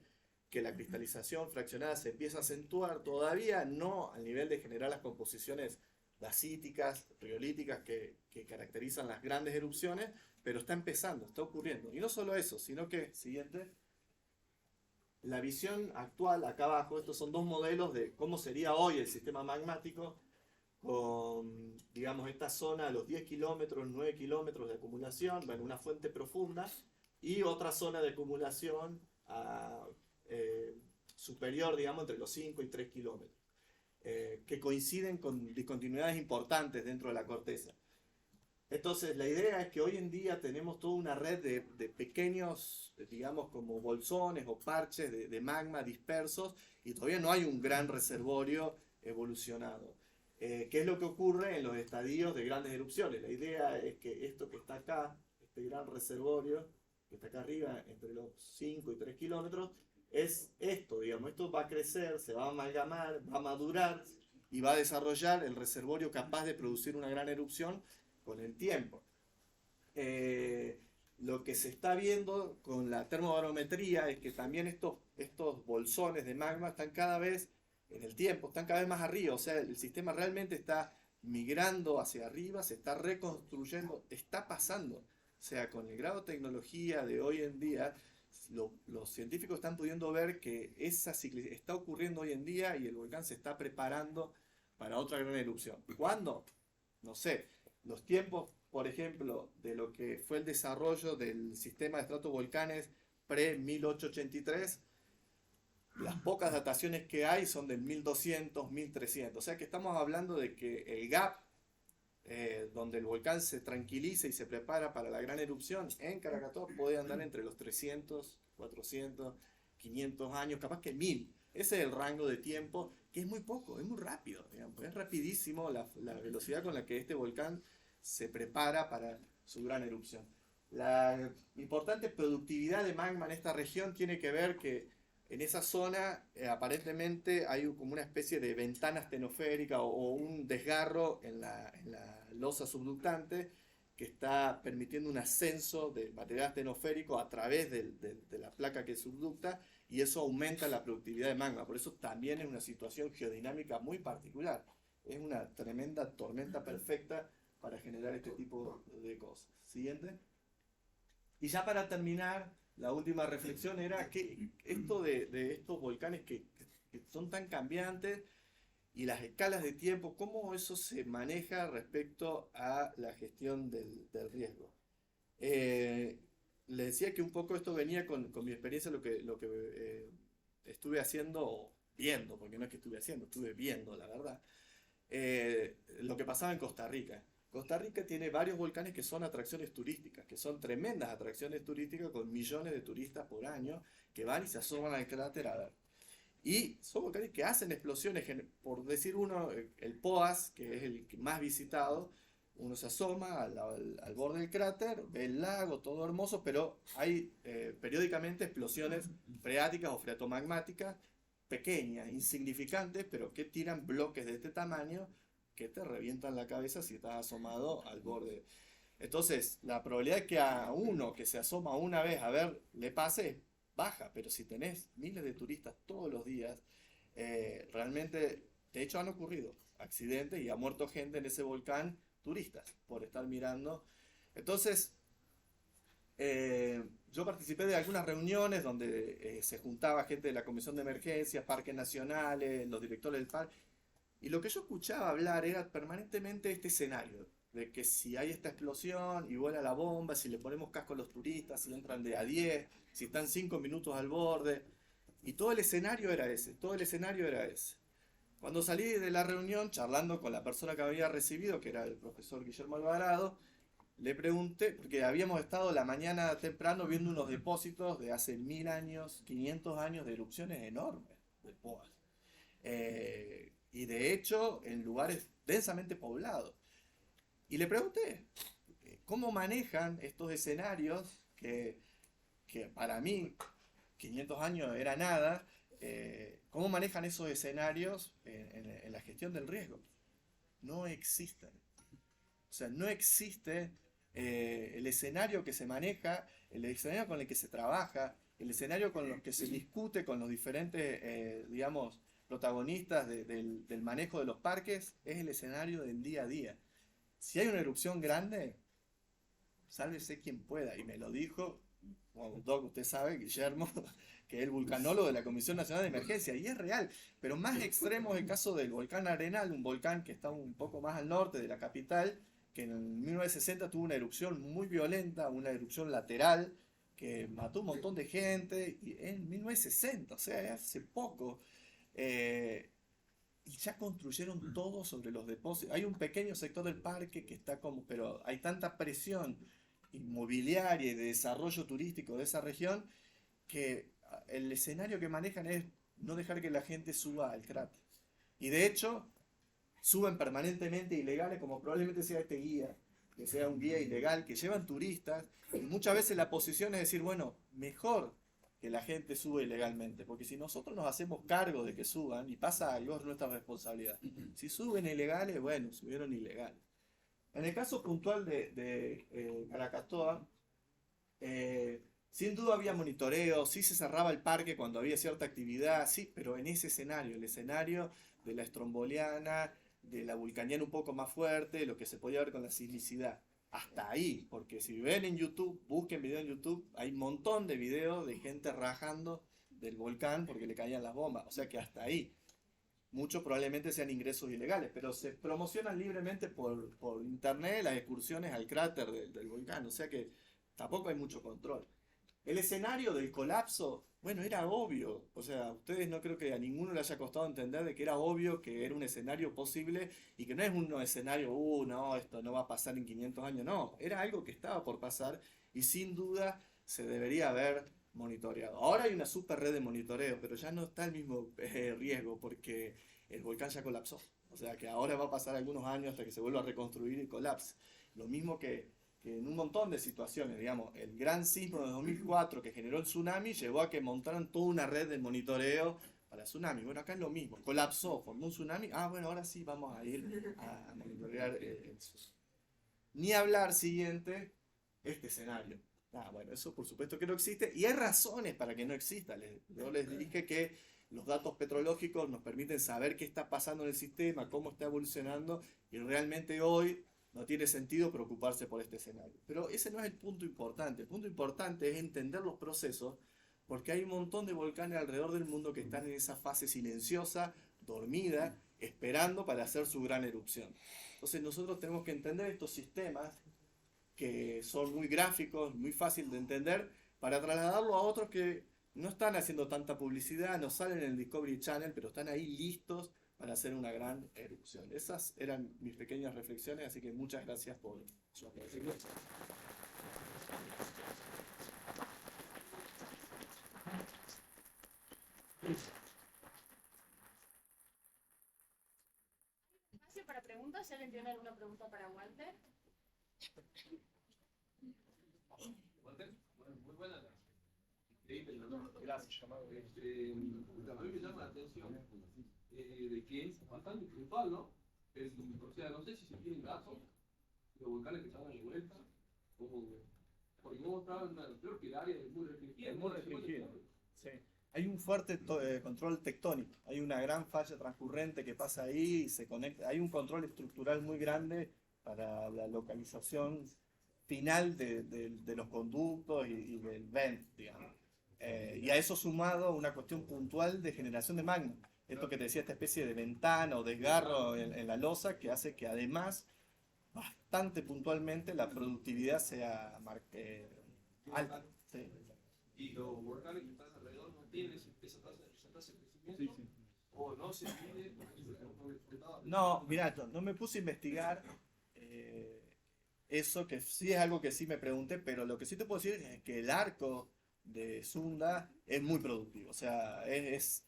que la cristalización fraccionada se empieza a acentuar, todavía no al nivel de generar las composiciones dacíticas, riolíticas que caracterizan las grandes erupciones, pero está empezando, está ocurriendo. Y no solo eso, sino que, siguiente, la visión actual, acá abajo, estos son dos modelos de cómo sería hoy el sistema magmático, con, digamos, esta zona a los 10 kilómetros, 9 kilómetros de acumulación, bueno, una fuente profunda, y otra zona de acumulación superior, digamos, entre los 5 y 3 kilómetros, que coinciden con discontinuidades importantes dentro de la corteza. Entonces, la idea es que hoy en día tenemos toda una red de pequeños, digamos, como bolsones o parches de magma dispersos, y todavía no hay un gran reservorio evolucionado. ¿Qué es lo que ocurre en los estadios de grandes erupciones? La idea es que esto que está acá, este gran reservorio, que está acá arriba, entre los 5 y 3 kilómetros, es esto, digamos, esto va a crecer, se va a amalgamar, va a madurar y va a desarrollar el reservorio capaz de producir una gran erupción con el tiempo. Lo que se está viendo con la termobarometría es que también estos bolsones de magma están cada vez, en el tiempo, están cada vez más arriba, o sea, el sistema realmente está migrando hacia arriba, se está reconstruyendo, está pasando. O sea, con el grado de tecnología de hoy en día, los científicos están pudiendo ver que esa ciclicidad está ocurriendo hoy en día y el volcán se está preparando para otra gran erupción. ¿Cuándo? No sé. Los tiempos, por ejemplo, de lo que fue el desarrollo del sistema de estratovolcanes pre-1883, las pocas dataciones que hay son del 1200, 1300. O sea que estamos hablando de que el gap donde el volcán se tranquiliza y se prepara para la gran erupción, en Krakatoa puede andar entre los 300, 400, 500 años, capaz que 1000. Ese es el rango de tiempo, que es muy poco, es muy rápido, digamos, es rapidísimo la velocidad con la que este volcán se prepara para su gran erupción. La importante productividad de magma en esta región tiene que ver que en esa zona aparentemente hay como una especie de ventana astenoférica o un desgarro en la losa subductante que está permitiendo un ascenso del material astenoférico a través de la placa que subducta, y eso aumenta la productividad de magma. Por eso también es una situación geodinámica muy particular. Es una tremenda tormenta perfecta para generar este tipo de cosas. Siguiente. Y ya para terminar, la última reflexión era que esto de estos volcanes que son tan cambiantes y las escalas de tiempo, ¿cómo eso se maneja respecto a la gestión del riesgo? Le decía que un poco esto venía con mi experiencia, lo que estuve haciendo, o viendo, porque no es que estuve haciendo, estuve viendo, la verdad, lo que pasaba en Costa Rica. Costa Rica tiene varios volcanes que son atracciones turísticas, que son tremendas atracciones turísticas con millones de turistas por año que van y se asoman al cráter a ver. Y son volcanes que hacen explosiones, por decir uno, el Poás, que es el más visitado, uno se asoma al borde del cráter, ve el lago, todo hermoso, pero hay periódicamente explosiones freáticas o freatomagmáticas pequeñas, insignificantes, pero que tiran bloques de este tamaño que te revientan la cabeza si estás asomado al borde. Entonces, la probabilidad de que a uno que se asoma una vez a ver le pase baja, pero si tenés miles de turistas todos los días, realmente, de hecho han ocurrido accidentes y ha muerto gente en ese volcán, turistas, por estar mirando. Entonces, yo participé de algunas reuniones donde se juntaba gente de la Comisión de Emergencias, Parques Nacionales, los directores del parque, y lo que yo escuchaba hablar era permanentemente este escenario, de que si hay esta explosión y vuela la bomba, si le ponemos casco a los turistas, si entran de a 10, si están 5 minutos al borde, y todo el escenario era ese, todo el escenario era ese. Cuando salí de la reunión, charlando con la persona que había recibido, que era el profesor Guillermo Alvarado, le pregunté, porque habíamos estado la mañana temprano viendo unos depósitos de hace 1000 años, 500 años de erupciones enormes de Poás. Y de hecho, en lugares densamente poblados. Y le pregunté, ¿cómo manejan estos escenarios que para mí 500 años era nada? ¿Cómo manejan esos escenarios en la gestión del riesgo? No existen. O sea, no existe el escenario que se maneja, el escenario con el que se trabaja, el escenario con el que se discute con los diferentes, digamos, protagonistas del manejo de los parques, es el escenario del día a día. Si hay una erupción grande, sálvese quien pueda. Y me lo dijo, bueno, Doc, usted sabe, Guillermo, que es el vulcanólogo de la Comisión Nacional de Emergencia, y es real. Pero más extremo es el caso del volcán Arenal, un volcán que está un poco más al norte de la capital, que en 1960 tuvo una erupción muy violenta, una erupción lateral, que mató un montón de gente, y en 1960, o sea, hace poco. Y ya construyeron todo sobre los depósitos. Hay un pequeño sector del parque que está como, pero hay tanta presión inmobiliaria y de desarrollo turístico de esa región que el escenario que manejan es no dejar que la gente suba al cráter. Y de hecho, suben permanentemente ilegales, como probablemente sea este guía, que sea un guía ilegal, que llevan turistas, y muchas veces la posición es decir, bueno, mejor que la gente sube ilegalmente, porque si nosotros nos hacemos cargo de que suban y pasa algo, es nuestra responsabilidad. Si suben ilegales, bueno, subieron ilegales. En el caso puntual de Krakatoa, sin duda había monitoreo, sí se cerraba el parque cuando había cierta actividad, sí, pero en ese escenario, el escenario de la estromboliana, de la vulcaniana un poco más fuerte, lo que se podía ver con la sismicidad. Hasta ahí, porque si ven en YouTube, busquen video en YouTube, hay un montón de videos de gente rajando del volcán porque le caían las bombas, o sea que hasta ahí. Muchos probablemente sean ingresos ilegales, pero se promocionan libremente por internet las excursiones al cráter del volcán, o sea que tampoco hay mucho control. El escenario del colapso, bueno, era obvio. O sea, ustedes no creo que a ninguno le haya costado entender de que era obvio que era un escenario posible y que no es un escenario, no, esto no va a pasar en 500 años. No, era algo que estaba por pasar y sin duda se debería haber monitoreado. Ahora hay una super red de monitoreo, pero ya no está el mismo riesgo porque el volcán ya colapsó. O sea que ahora va a pasar algunos años hasta que se vuelva a reconstruir y colapse. Lo mismo que en un montón de situaciones, digamos, el gran sismo de 2004 que generó el tsunami llevó a que montaran toda una red de monitoreo para tsunami. Bueno, acá es lo mismo, colapsó, formó un tsunami, bueno, ahora sí vamos a ir a monitorear el tsunami. Ni hablar siguiente, este escenario. Bueno, eso por supuesto que no existe y hay razones para que no exista. Yo les dije que los datos petrológicos nos permiten saber qué está pasando en el sistema, cómo está evolucionando y realmente hoy no tiene sentido preocuparse por este escenario. Pero ese no es el punto importante. El punto importante es entender los procesos porque hay un montón de volcanes alrededor del mundo que están en esa fase silenciosa, dormida, esperando para hacer su gran erupción. Entonces nosotros tenemos que entender estos sistemas que son muy gráficos, muy fácil de entender, para trasladarlo a otros que no están haciendo tanta publicidad, no salen en el Discovery Channel, pero están ahí listos para hacer una gran erupción. Esas eran mis pequeñas reflexiones, así que muchas gracias por su atención. Espacio para preguntas, si alguien tiene alguna pregunta para Walter. Walter, bueno, muy buena la increíble, ¿no? Gracias, A mí me llama la atención de que es bastante puntual, ¿no? O sea, no sé si se tienen datos de volcanes que estaban de vuelta, porque vos estaban, creo que el área es muy restringida. Es muy restringida. Sí. Hay un fuerte control tectónico, hay una gran falla transcurrente que pasa ahí y se conecta. Hay un control estructural muy grande para la localización final de los conductos y del vent, digamos. Y a eso sumado una cuestión puntual de generación de magma. Esto que te decía, esta especie de ventana o desgarro en la losa que hace que además, bastante puntualmente, la productividad sea alta. Sí. Y los volcanes que están alrededor no tienen esa tasa de crecimiento. Sí. O no se mide. No, mirá, no me puse a investigar eso, que sí es algo que sí me pregunté, pero lo que sí te puedo decir es que el arco de Sunda es muy productivo. O sea, es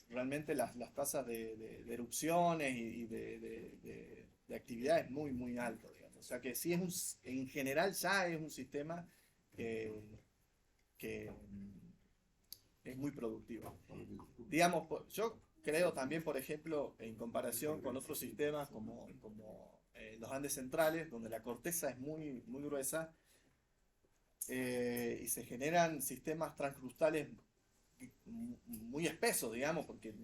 realmente las tasas de erupciones y de actividad es muy, muy alto, digamos. O sea que sí en general ya es un sistema que es muy productivo. Digamos, yo creo también, por ejemplo, en comparación con otros sistemas como los Andes centrales, donde la corteza es muy, muy gruesa y se generan sistemas transcrustales muy espesos, digamos, porque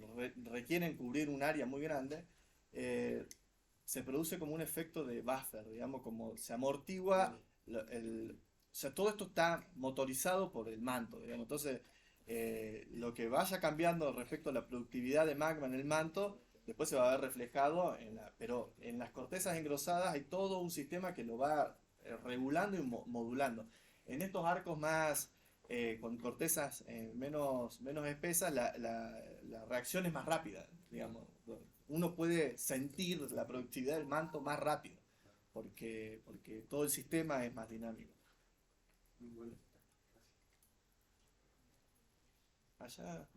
requieren cubrir un área muy grande, se produce como un efecto de buffer, digamos, como se amortigua o sea, todo esto está motorizado por el manto, digamos. Entonces, lo que vaya cambiando respecto a la productividad de magma en el manto, después se va a ver reflejado, pero en las cortezas engrosadas hay todo un sistema que lo va regulando y modulando. En estos arcos más, con cortezas menos espesas, la reacción es más rápida, digamos. Uno puede sentir la productividad del manto más rápido, porque todo el sistema es más dinámico. Muy bueno. Allá.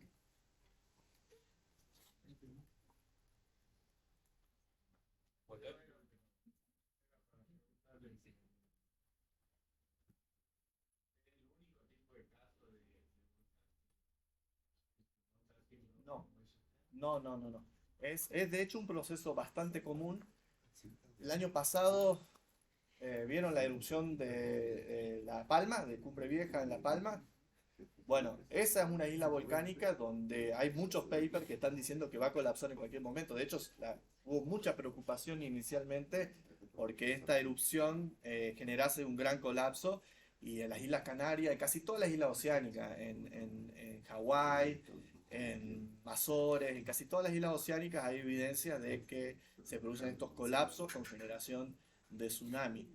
No, no. Es de hecho un proceso bastante común. El año pasado vieron la erupción de La Palma, de Cumbre Vieja en La Palma. Bueno, esa es una isla volcánica donde hay muchos papers que están diciendo que va a colapsar en cualquier momento. De hecho, hubo mucha preocupación inicialmente porque esta erupción generase un gran colapso y en las Islas Canarias, en casi todas las islas oceánicas, en Hawái, en Azores, en casi todas las islas oceánicas hay evidencia de que se producen estos colapsos con generación de tsunami.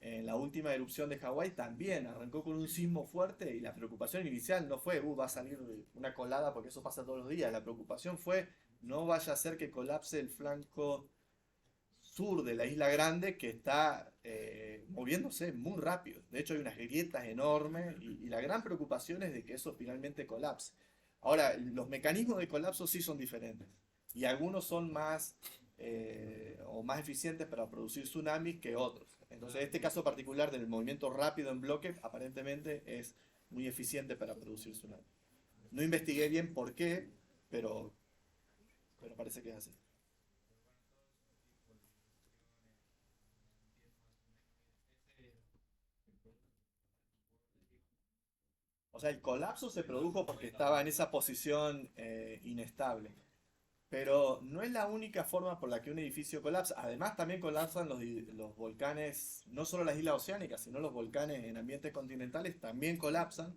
En la última erupción de Hawái también arrancó con un sismo fuerte y la preocupación inicial no fue, va a salir una colada porque eso pasa todos los días. La preocupación fue, no vaya a ser que colapse el flanco sur de la Isla Grande que está moviéndose muy rápido. De hecho hay unas grietas enormes y la gran preocupación es de que eso finalmente colapse. Ahora, los mecanismos de colapso sí son diferentes y algunos son más o más eficientes para producir tsunamis que otros. Entonces, este caso particular del movimiento rápido en bloque aparentemente es muy eficiente para producir tsunamis. No investigué bien por qué, pero, pero parece que es así. O sea, el colapso se produjo porque estaba en esa posición inestable. Pero no es la única forma por la que un edificio colapsa. Además, también colapsan los volcanes, no solo las islas oceánicas, sino los volcanes en ambientes continentales también colapsan.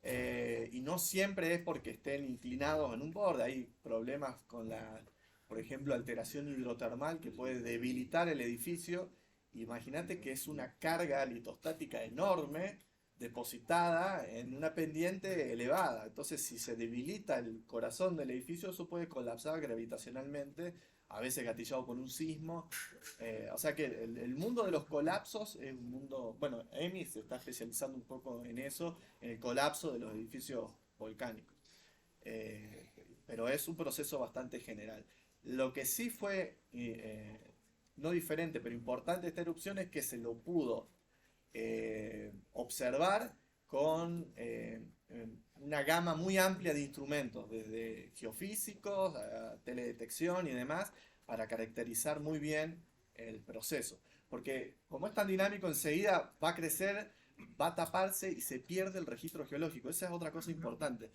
Y no siempre es porque estén inclinados en un borde. Hay problemas con la, por ejemplo, alteración hidrotermal que puede debilitar el edificio. Imagínate que es una carga litostática enorme depositada en una pendiente elevada. Entonces, si se debilita el corazón del edificio, eso puede colapsar gravitacionalmente, a veces gatillado por un sismo. O sea que el mundo de los colapsos es un mundo, bueno, EMI se está especializando un poco en eso, en el colapso de los edificios volcánicos. Pero es un proceso bastante general. Lo que sí fue, no diferente, pero importante de esta erupción es que se lo pudo observar con una gama muy amplia de instrumentos, desde geofísicos a teledetección y demás, para caracterizar muy bien el proceso. Porque como es tan dinámico, enseguida va a crecer, va a taparse y se pierde el registro geológico. Esa es otra cosa importante.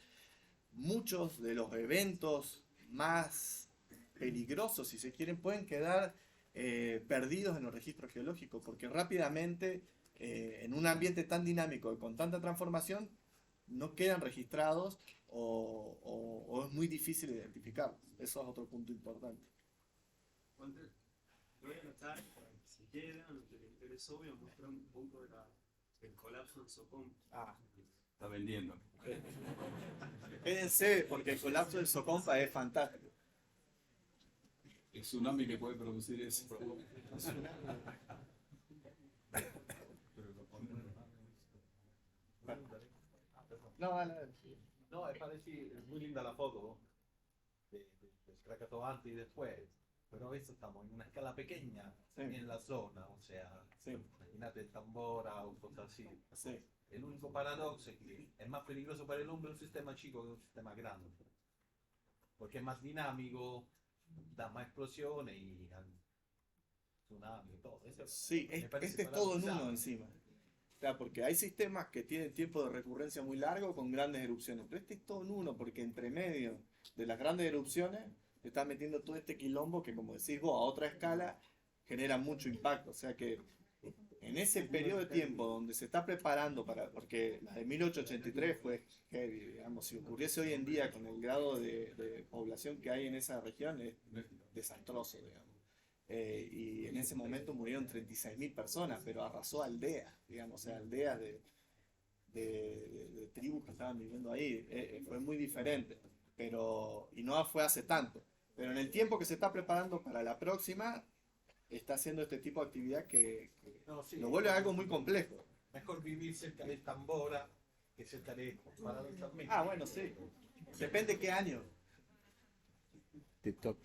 Muchos de los eventos más peligrosos, si se quieren, pueden quedar perdidos en los registros geológicos, porque rápidamente, en un ambiente tan dinámico y con tanta transformación, no quedan registrados o es muy difícil identificarlos. Eso es otro punto importante. Walter, voy a anotar, si quieren, lo que les interesó, voy a mostrar un poco del colapso en Socom. Está vendiendo. Quédense, porque el colapso del Socompa es fantástico. El tsunami que puede producir ese. No, dale, dale. No, es para decir, es muy linda la foto del Krakatoa antes y después, pero esto estamos en una escala pequeña Sí. en la zona, o sea, Sí. imagínate Tambora o cosas así. Sí. El único paradoxo es que es más peligroso para el hombre un sistema chico que un sistema grande, porque es más dinámico, da más explosiones y tsunami y todo. Sí, Me parece este es todo en paradoxal. uno encima. O sea, porque hay sistemas que tienen tiempo de recurrencia muy largo con grandes erupciones, pero este es todo en uno, porque entre medio de las grandes erupciones se está metiendo todo este quilombo que, como decís vos, a otra escala genera mucho impacto. O sea que en ese periodo de tiempo donde se está preparando para, porque la de 1883 fue heavy, digamos, si ocurriese hoy en día con el grado de población que hay en esa región es desastroso, digamos. Y en ese momento murieron 36.000 personas, pero arrasó aldeas, digamos, o sea, aldeas de tribus que estaban viviendo ahí. Fue muy diferente, pero, y no fue hace tanto. Pero en el tiempo que se está preparando para la próxima, está haciendo este tipo de actividad que No, sí, lo vuelve algo muy complejo. mejor vivir cerca de Tambora que cerca de paradójicamente. Ah, bueno, sí. Depende qué año. TikTok.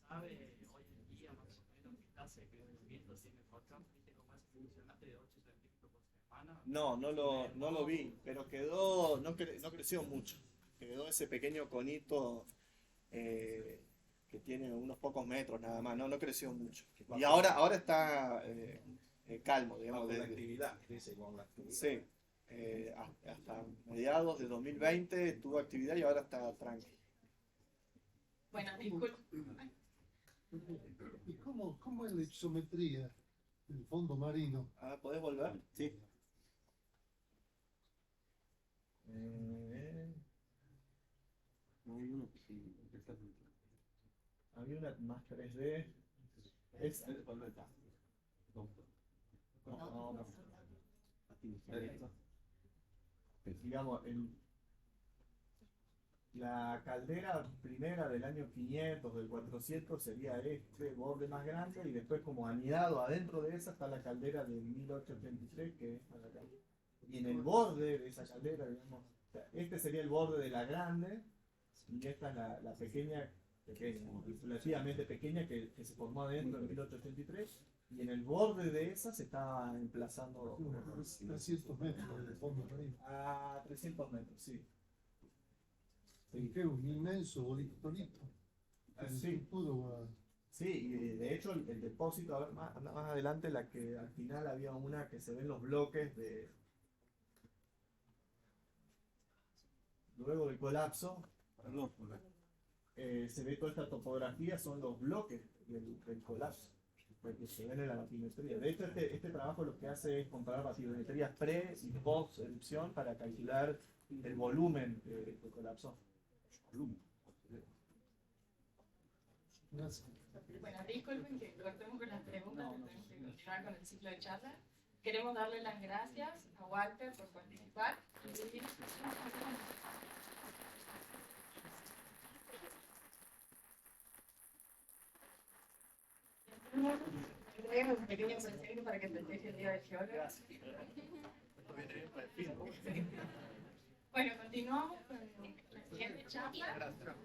¿Sabe hoy en día más o menos qué tasa de crecimiento tiene el volcán? ¿Viste cómo es funcionante de 8 centímetros por semana? No lo vi, pero quedó, no creció mucho. Quedó ese pequeño conito que tiene unos pocos metros nada más, no creció mucho. Y ahora está calmo, digamos. Bajo la actividad, crece con la actividad. Sí, hasta mediados de 2020 tuvo actividad y ahora está tranquilo. Bueno, disculpe. ¿Y cómo es la isometría del fondo marino? ¿Podés volver? Sí. Había una más 3D. Es, digamos, la caldera primera del año 500, del 400 sería este borde más grande y después como anidado adentro de esa está la caldera de 1883 que es para acá. Y en el borde de esa caldera, digamos, o sea, este sería el borde de la grande y esta es la pequeña, que es relativamente pequeña que se formó adentro en 1883 y en el borde de esa se está emplazando 300 metros de fondo marino. a 300 metros, sí. Che è un immenso bolitolito. Sí. Tutto, Sí, y de hecho el depósito, a ver, más adelante, la que al final había una que se ven los bloques de... Luego del colapso, se ve toda esta topografía, son los bloques del colapso, porque se ven en la batimetría. De hecho, este trabajo lo que hace es comparar batimetrías pre y post erupción para calcular el volumen que colapsó. grazie. Bueno, disculpen que cortemos con las preguntas, tenemos que continuar con el ciclo de charla. Queremos darle las gracias a Walter por participar. Tenemos un pequeño presente para que festeje el Día del Geólogo. Gracias. Esto viene bien para el fin. Bueno, continuamos con la siguiente charla. Gracias.